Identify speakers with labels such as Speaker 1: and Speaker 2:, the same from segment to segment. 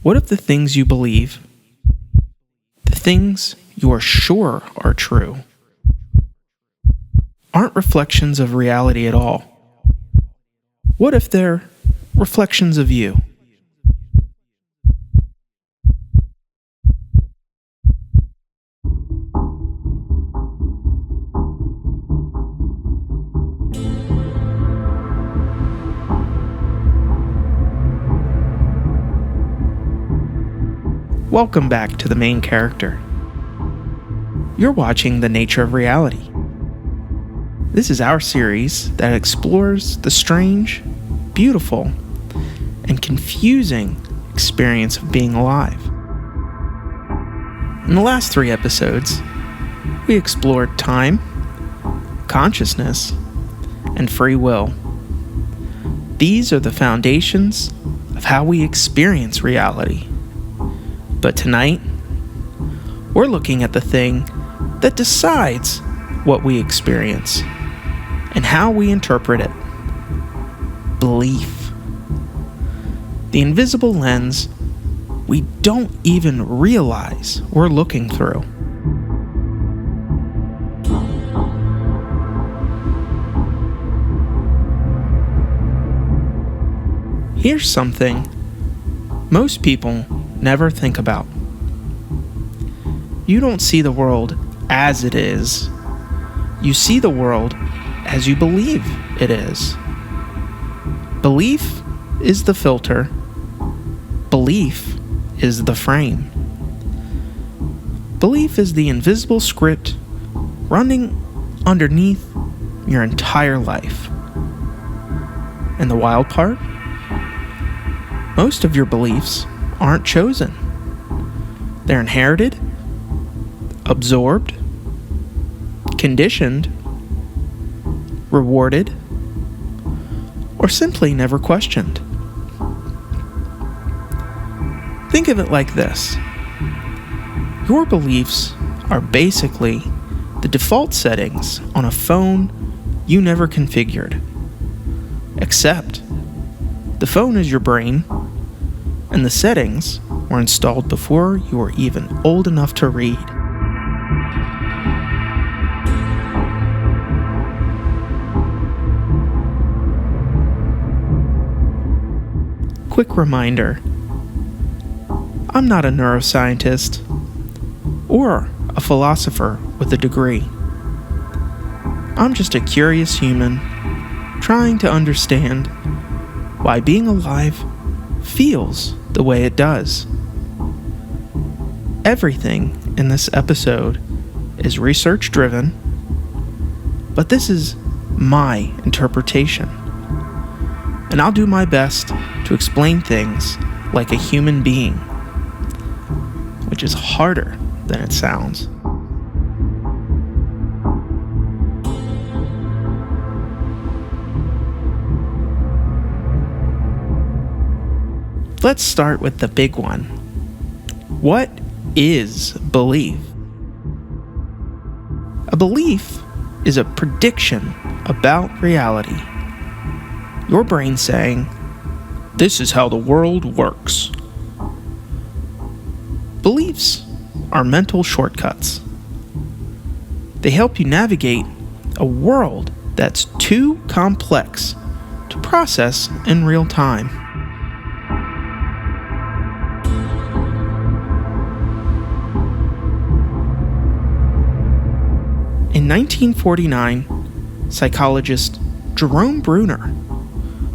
Speaker 1: What if the things you believe, the things you are sure are true, aren't reflections of reality at all? What if they're reflections of you? Welcome back to the main character. You're watching The Nature of Reality. This is our series that explores the strange, beautiful, and confusing experience of being alive. In the last 3 episodes, we explored time, consciousness, and free will. These are the foundations of how we experience reality. But tonight, we're looking at the thing that decides what we experience and how we interpret it. Belief. The invisible lens we don't even realize we're looking through. Here's something most people never think about. You don't see the world as it is. You see the world as you believe it is. Belief is the filter. Belief is the frame. Belief is the invisible script running underneath your entire life. And the wild part? Most of your beliefs aren't chosen. They're inherited, absorbed, conditioned, rewarded, or simply never questioned. Think of it like this. Your beliefs are basically the default settings on a phone you never configured. Except, the phone is your brain, and the settings were installed before you were even old enough to read. Quick reminder, I'm not a neuroscientist or a philosopher with a degree. I'm just a curious human trying to understand why being alive feels the way it does. Everything in this episode is research driven, but this is my interpretation. And I'll do my best to explain things like a human being, which is harder than it sounds. Let's start with the big one. What is belief? A belief is a prediction about reality. Your brain saying, "This is how the world works." Beliefs are mental shortcuts. They help you navigate a world that's too complex to process in real time. In 1949, psychologist Jerome Bruner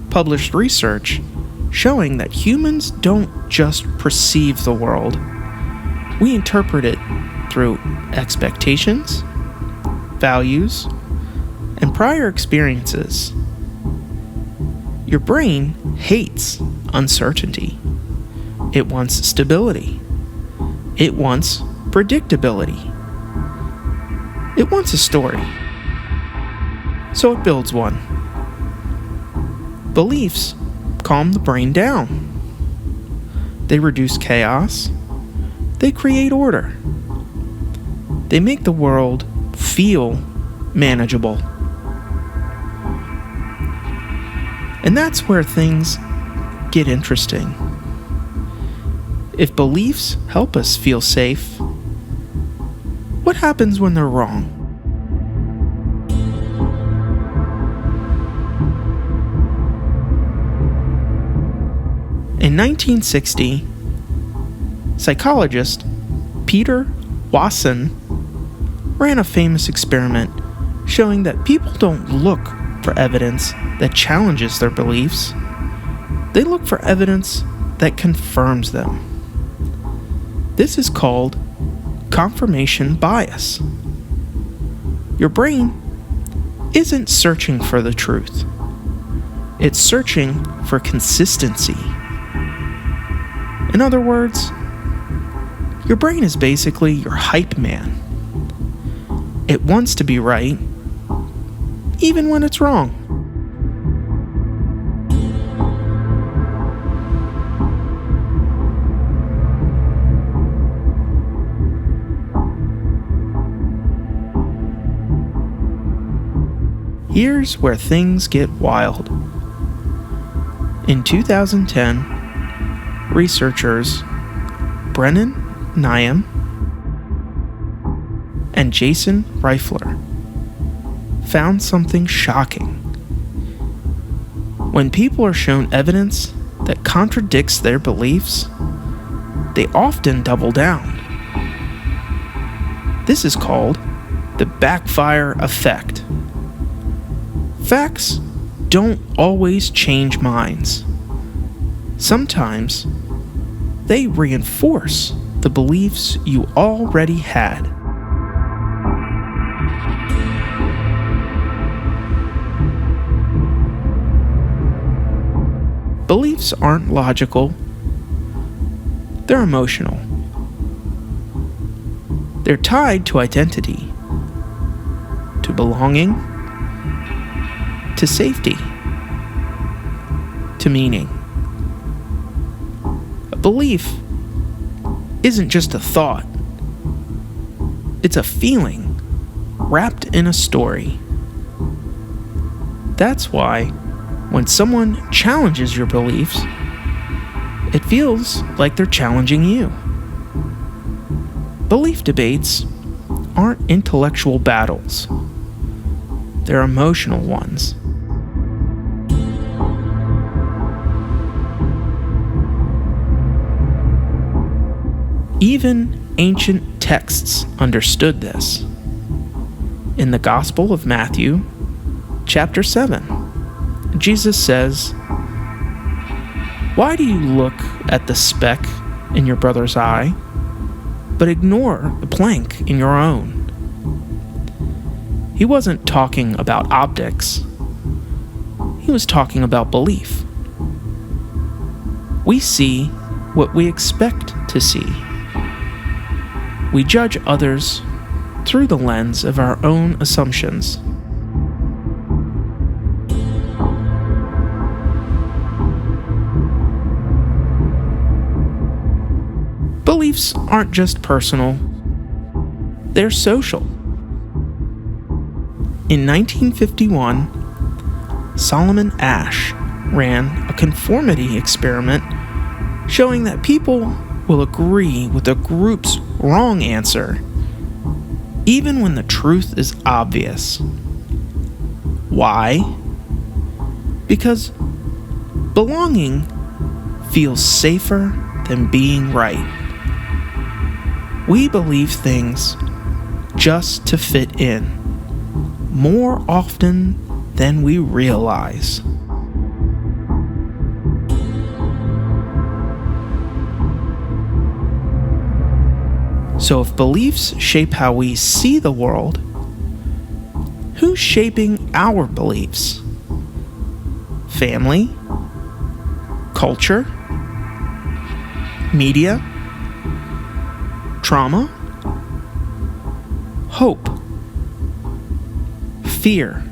Speaker 1: published research showing that humans don't just perceive the world. We interpret it through expectations, values, and prior experiences. Your brain hates uncertainty. It wants stability. It wants predictability. It wants a story. So it builds one. Beliefs calm the brain down. They reduce chaos. They create order. They make the world feel manageable. And that's where things get interesting. If beliefs help us feel safe, what happens when they're wrong? In 1960, psychologist Peter Wasson ran a famous experiment showing that people don't look for evidence that challenges their beliefs. They look for evidence that confirms them. This is called confirmation bias. Your brain isn't searching for the truth. It's searching for consistency. In other words, your brain is basically your hype man. It wants to be right, even when it's wrong. Here's where things get wild. In 2010, researchers Brennan Nyam and Jason Reifler found something shocking. When people are shown evidence that contradicts their beliefs, they often double down. This is called the backfire effect. Facts don't always change minds. Sometimes they reinforce the beliefs you already had. Beliefs aren't logical, they're emotional. They're tied to identity, to belonging, to safety, to meaning. A belief isn't just a thought, it's a feeling wrapped in a story. That's why when someone challenges your beliefs, it feels like they're challenging you. Belief debates aren't intellectual battles, they're emotional ones. Even ancient texts understood this. In the Gospel of Matthew, chapter 7, Jesus says, "Why do you look at the speck in your brother's eye, but ignore the plank in your own?" He wasn't talking about optics. He was talking about belief. We see what we expect to see. We judge others through the lens of our own assumptions. Beliefs aren't just personal, they're social. In 1951, Solomon Asch ran a conformity experiment showing that people will agree with a group's wrong answer, even when the truth is obvious. Why? Because belonging feels safer than being right. We believe things just to fit in, more often than we realize. So if beliefs shape how we see the world, who's shaping our beliefs? Family? Culture? Media? Trauma? Hope? Fear?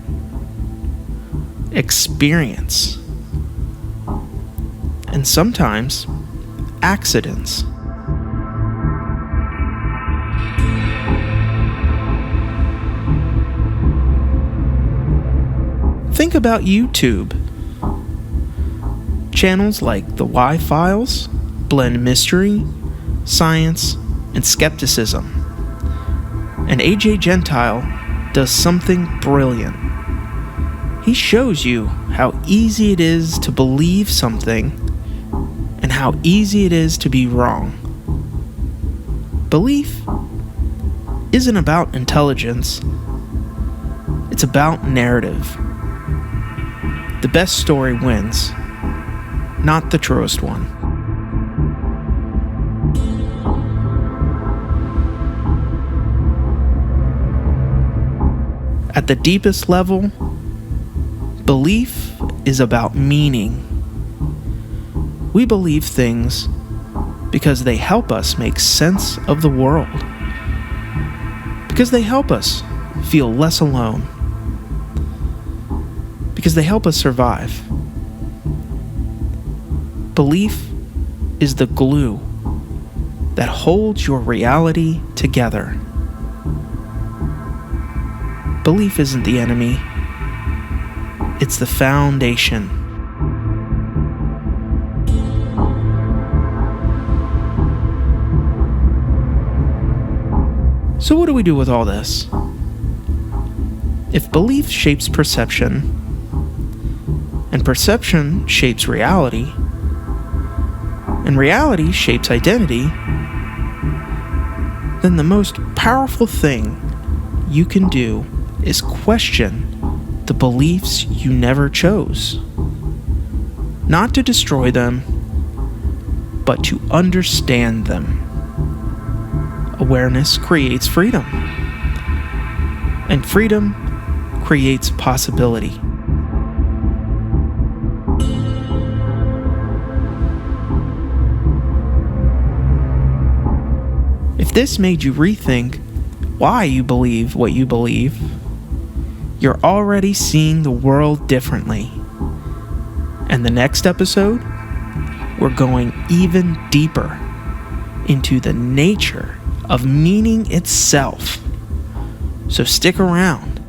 Speaker 1: Experience? And sometimes, accidents. Think about YouTube. Channels like The Y Files, blend mystery, science, and skepticism. And A.J. Gentile does something brilliant. He shows you how easy it is to believe something and how easy it is to be wrong. Belief isn't about intelligence. It's about narrative. The best story wins, not the truest one. At the deepest level, belief is about meaning. We believe things because they help us make sense of the world. Because they help us feel less alone. Because they help us survive. Belief is the glue that holds your reality together. Belief isn't the enemy. It's the foundation. So what do we do with all this? If belief shapes perception, and perception shapes reality, and reality shapes identity, then the most powerful thing you can do is question the beliefs you never chose. Not to destroy them, but to understand them. Awareness creates freedom, and freedom creates possibility. If this made you rethink why you believe what you believe, you're already seeing the world differently. And the next episode, we're going even deeper into the nature of meaning itself. So stick around.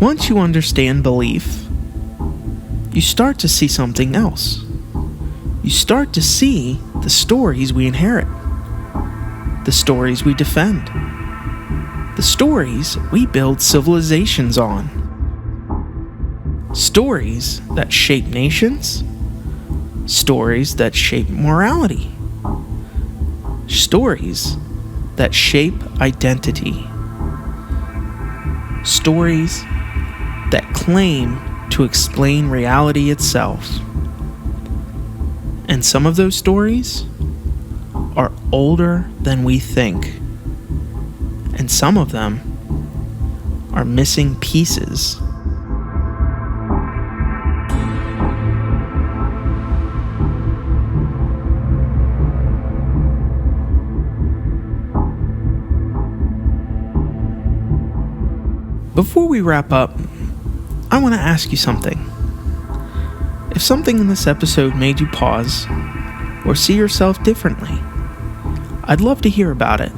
Speaker 1: Once you understand belief, you start to see something else. You start to see the stories we inherit, the stories we defend, the stories we build civilizations on, stories that shape nations, stories that shape morality, stories that shape identity, stories that claim to explain reality itself. And some of those stories are older than we think. And some of them are missing pieces. Before we wrap up, I want to ask you something. If something in this episode made you pause or see yourself differently, I'd love to hear about it.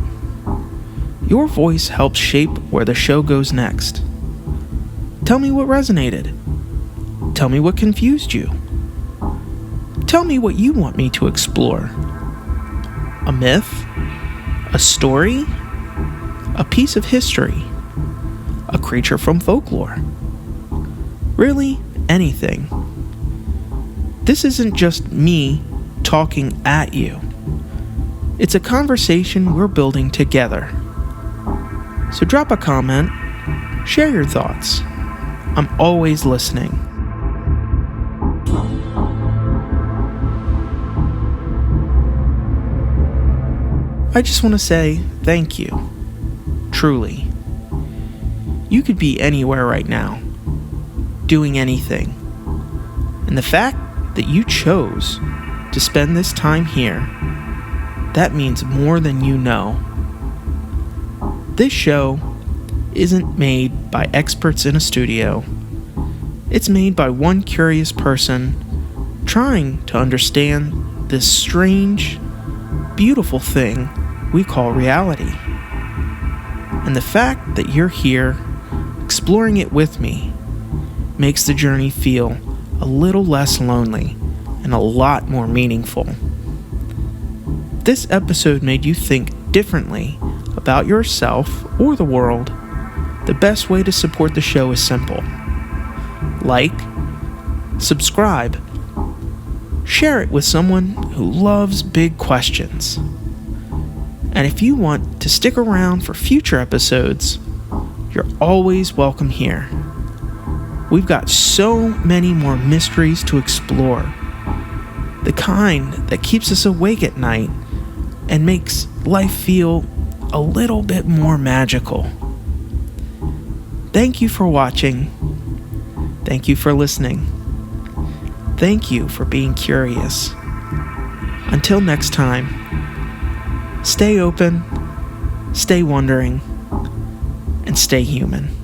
Speaker 1: Your voice helps shape where the show goes next. Tell me what resonated. Tell me what confused you. Tell me what you want me to explore. A myth? A story? A piece of history? A creature from folklore? Really, anything. This isn't just me talking at you. It's a conversation we're building together. So drop a comment, share your thoughts. I'm always listening. I just want to say thank you. Truly. You could be anywhere right now, doing anything. And the fact that you chose to spend this time here, that means more than you know. This show isn't made by experts in a studio. It's made by one curious person trying to understand this strange, beautiful thing we call reality. And the fact that you're here exploring it with me makes the journey feel a little less lonely and a lot more meaningful. If this episode made you think differently about yourself or the world, the best way to support the show is simple. Like, subscribe, share it with someone who loves big questions. And if you want to stick around for future episodes, you're always welcome here. We've got so many more mysteries to explore, the kind that keeps us awake at night and makes life feel a little bit more magical. Thank you for watching. Thank you for listening. Thank you for being curious. Until next time, stay open, stay wondering, and stay human.